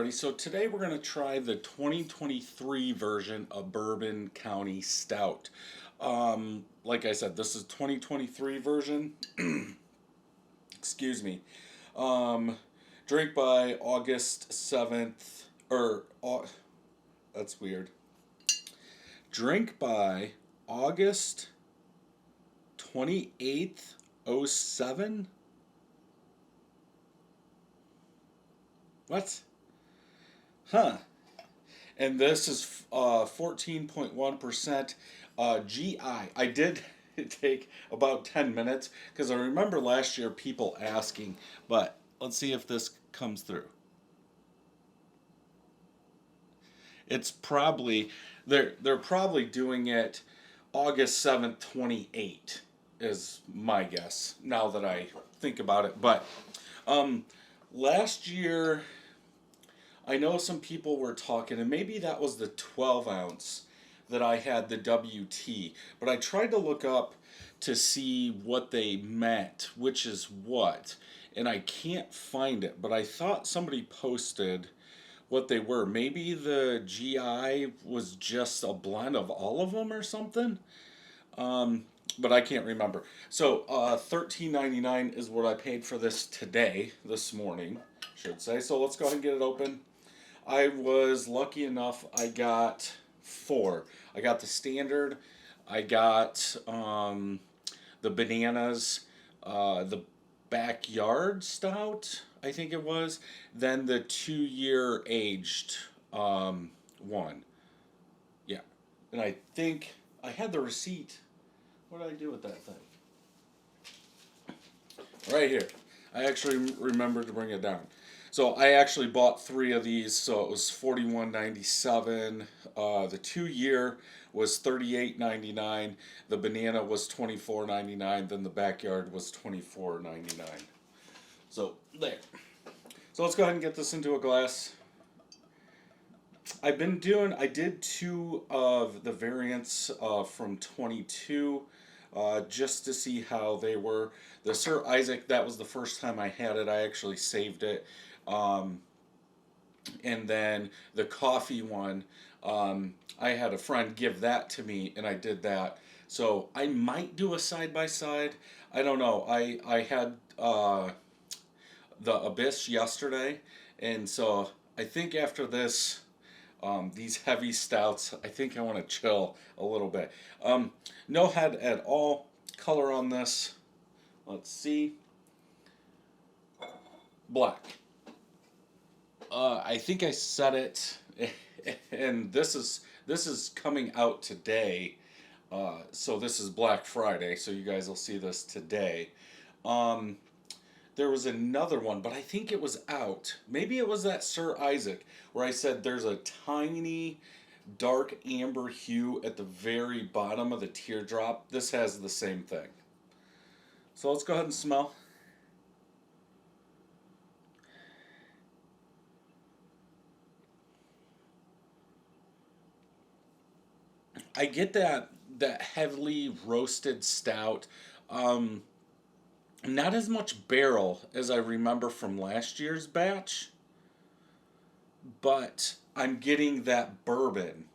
everybody. So today we're going to try the 2023 version of Bourbon County Stout. Like I said, this is 2023 version. Excuse me. Drink by August 7th, that's weird. Drink by August 28th, 07? What? Huh. And this is 14.1% GI. I did take about 10 minutes because I remember last year people asking, but let's see if this comes through. It's probably, they're probably doing it August 7th, 28 is my guess now that I think about it. But last year, I know some people were talking, and maybe that was the 12 ounce that I had the WT, but I tried to look up to see what they meant, which is what, and I can't find it, but I thought somebody posted what they were. Maybe the GI was just a blend of all of them or something, but I can't remember. So $13.99 is what I paid for this today, this morning, should say. So let's go ahead and get it open. I was lucky enough, I got 4. I got the standard, I got the bananas, the backyard stout, I think it was, then the 2-year aged one. Yeah. And I think I had the receipt. What did I do with that thing? Right here. I actually remembered to bring it down. So I actually bought 3 of these, so it was $41.97. The 2-year was $38.99. The banana was $24.99. Then the backyard was $24.99. So there. So let's go ahead and get this into a glass. I did 2 of the variants from 22 just to see how they were. The Sir Isaac, that was the first time I had it. I actually saved it. And then the coffee one, I had a friend give that to me, and I did that. So I might do a side-by-side. I don't know. I had the Abyss yesterday, and so I think after this, these heavy stouts, I think I want to chill a little bit. No head at all. Color on this, let's see, black. I think I said it, and this is coming out today, so this is Black Friday, so you guys will see this today. There was another one, but I think it was out. Maybe it was that Sir Isaac, where I said there's a tiny dark amber hue at the very bottom of the teardrop. This has the same thing. So let's go ahead and smell. I get that heavily roasted stout. Not as much barrel as I remember from last year's batch, but I'm getting that bourbon.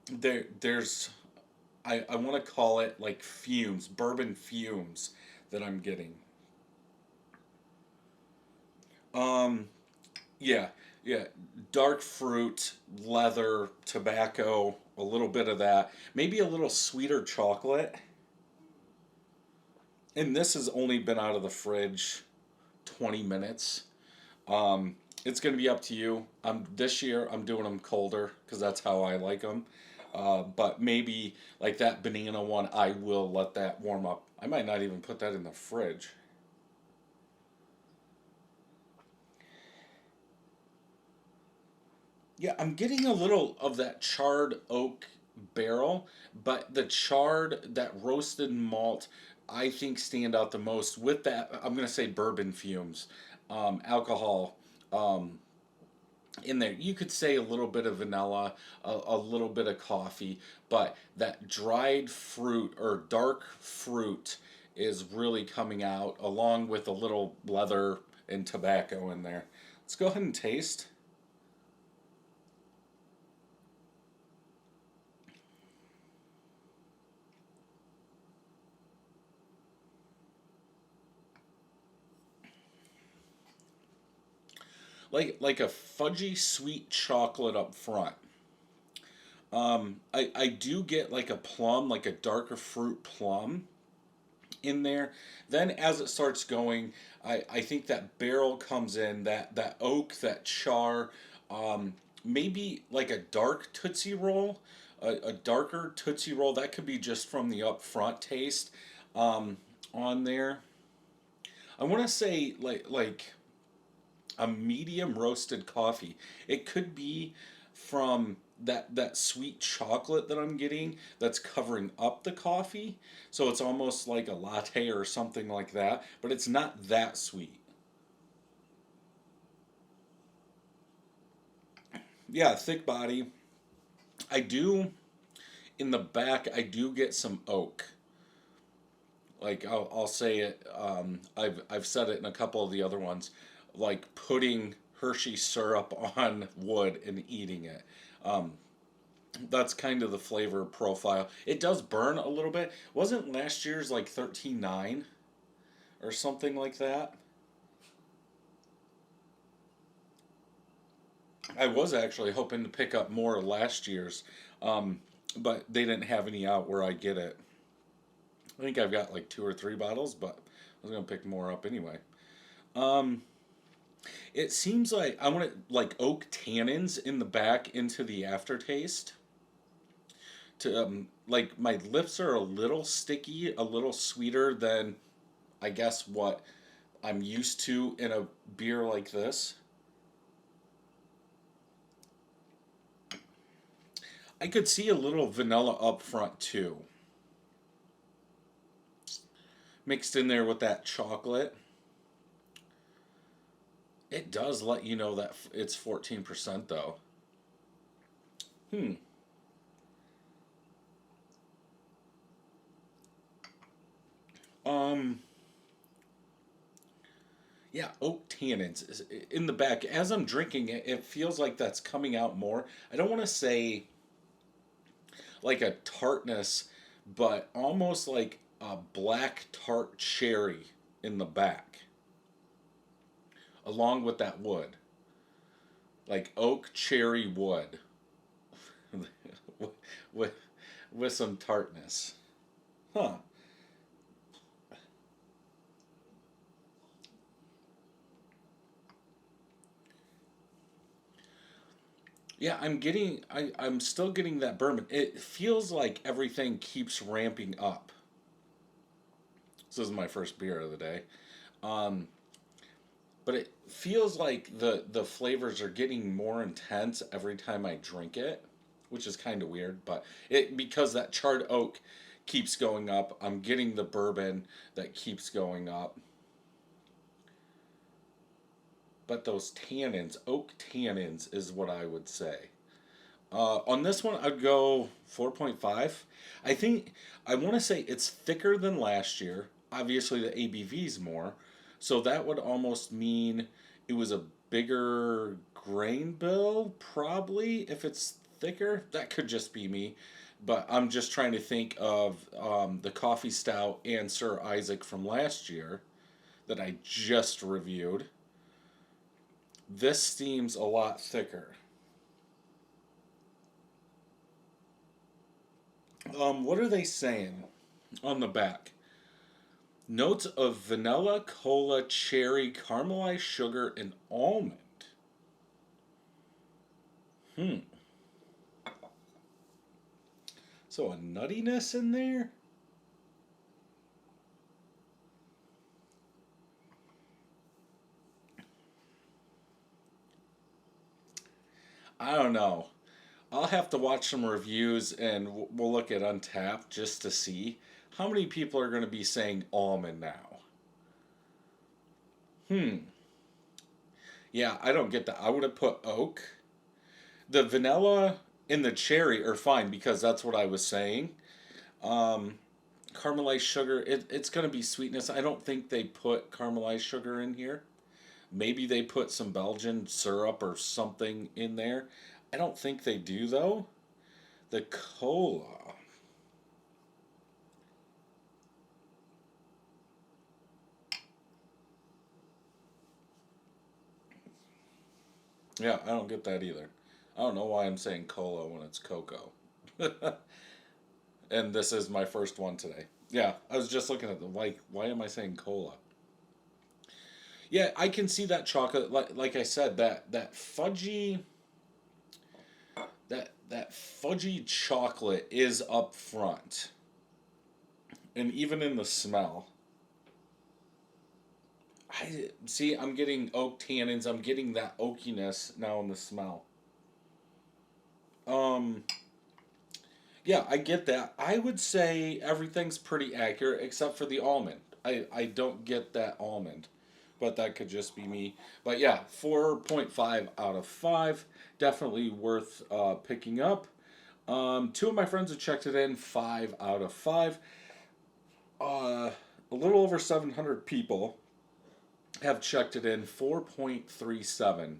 There's I want to call it like fumes, bourbon fumes that I'm getting. Um, yeah, yeah, dark fruit, leather, tobacco, a little bit of that, maybe a little sweeter chocolate. And this has only been out of the fridge 20 minutes. It's gonna be up to you. This year I'm doing them colder because that's how I like them. But maybe like that banana one, I will let that warm up. I might not even put that in the fridge. Yeah, I'm getting a little of that charred oak barrel, but the charred, that roasted malt, I think stand out the most with that. I'm gonna say bourbon fumes, alcohol, um, in there. You could say a little bit of vanilla, a little bit of coffee, but that dried fruit or dark fruit is really coming out, along with a little leather and tobacco in there. Let's go ahead and taste. like a fudgy sweet chocolate up front. I do get like a plum, like a darker fruit plum in there. Then as it starts going, I think that barrel comes in, that oak, that char, maybe like a dark Tootsie Roll, a darker Tootsie Roll. That could be just from the upfront taste on there. I want to say like a medium roasted coffee. It could be from that sweet chocolate that I'm getting that's covering up the coffee. So it's almost like a latte or something like that, but it's not that sweet. Yeah, thick body. I do in the back I do get some oak. Like I'll say it. I've said it in a couple of the other ones, like putting Hershey syrup on wood and eating it. Um, that's kind of the flavor profile. It does burn a little bit. Wasn't last year's like 13.9 or something like that? I was actually hoping to pick up more of last year's, um, but they didn't have any out where I get it. I think I've got like 2 or 3 bottles, but I was gonna pick more up anyway. Um, it seems like I want to like oak tannins in the back into the aftertaste. To like my lips are a little sticky, a little sweeter than I guess what I'm used to in a beer like this. I could see a little vanilla up front too, mixed in there with that chocolate. It does let you know that it's 14% though. Hmm. Um. Yeah, oak tannins in the back. As I'm drinking it, it feels like that's coming out more. I don't want to say like a tartness, but almost like a black tart cherry in the back, along with that wood, like oak cherry wood, with with some tartness. Huh? Yeah, I'm still getting that bourbon. It feels like everything keeps ramping up. This is my first beer of the day. Um, but it feels like the flavors are getting more intense every time I drink it, which is kind of weird. But it because that charred oak keeps going up, I'm getting the bourbon that keeps going up. But those tannins, oak tannins, is what I would say. On this one, I'd go 4.5. I think I want to say it's thicker than last year. Obviously, the ABV's more, so that would almost mean it was a bigger grain bill. Probably, if it's thicker, that could just be me. But I'm just trying to think of the coffee stout and Sir Isaac from last year that I just reviewed. This seems a lot thicker. What are they saying on the back? Notes of vanilla, cola, cherry, caramelized sugar, and almond. Hmm. So a nuttiness in there? I don't know. I'll have to watch some reviews and we'll look at Untapped just to see how many people are going to be saying almond now. Hmm. Yeah, I don't get that. I would have put oak. The vanilla and the cherry are fine because that's what I was saying. Um, Caramelized sugar, it's going to be sweetness. I don't think they put caramelized sugar in here. Maybe they put some Belgian syrup or something in there. I don't think they do though. The cola. Yeah, I don't get that either. I don't know why I'm saying cola when it's cocoa. And this is my first one today. Yeah, I was just looking at the like. Why am I saying cola? Yeah, I can see that chocolate. Like I said, that fudgy that fudgy chocolate is up front, and even in the smell. I see. I'm getting oak tannins. I'm getting that oakiness now in the smell. Um, yeah, I get that. I would say everything's pretty accurate except for the almond. I don't get that almond, but that could just be me. But yeah, 4.5 out of 5. Definitely worth picking up. Two of my friends have checked it in, 5 out of 5. A little over 700 people have checked it in, 4.37.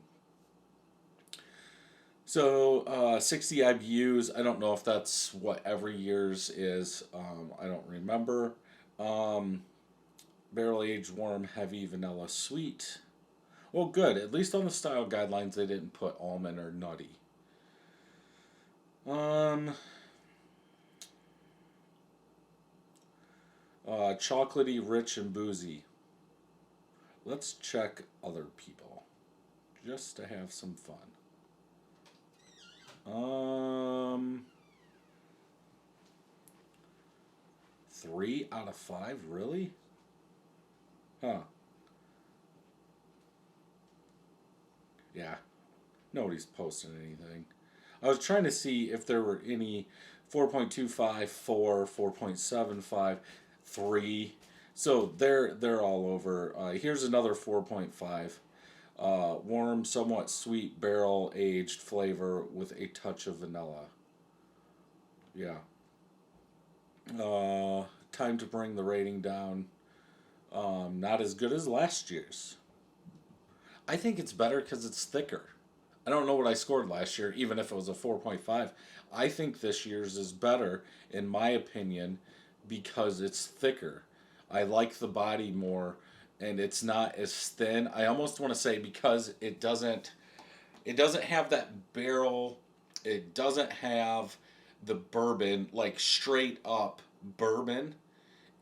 So 60 IBUs. I don't know if that's what every year's is. I don't remember. Um, Barrel aged, warm, heavy, vanilla, sweet. Well, good. At least on the style guidelines, they didn't put almond or nutty. Um, Chocolatey, rich, and boozy. Let's check other people just to have some fun. 3 out of 5, really? Huh. Yeah, nobody's posting anything. I was trying to see if there were any 4.25, 4, 4.75, 3. So they're all over. Here's another 4.5. Warm, somewhat sweet, barrel aged flavor with a touch of vanilla. Yeah. Time to bring the rating down. Not as good as last year's. I think it's better because it's thicker. I don't know what I scored last year, even if it was a 4.5. I think this year's is better, in my opinion, because it's thicker. I like the body more, and it's not as thin. I almost want to say because it doesn't have that barrel. It doesn't have the bourbon like straight up bourbon,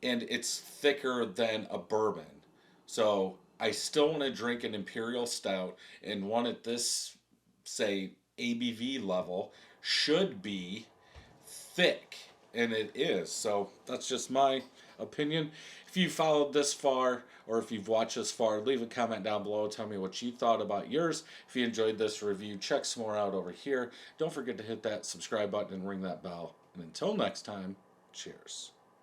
and it's thicker than a bourbon. So I still want to drink an Imperial Stout, and one at this, say, ABV level should be thick, and it is. So that's just my opinion. If you followed this far, or if you've watched this far, leave a comment down below. Tell me what you thought about yours. If you enjoyed this review, check some more out over here. Don't forget to hit that subscribe button and ring that bell. And until next time, cheers.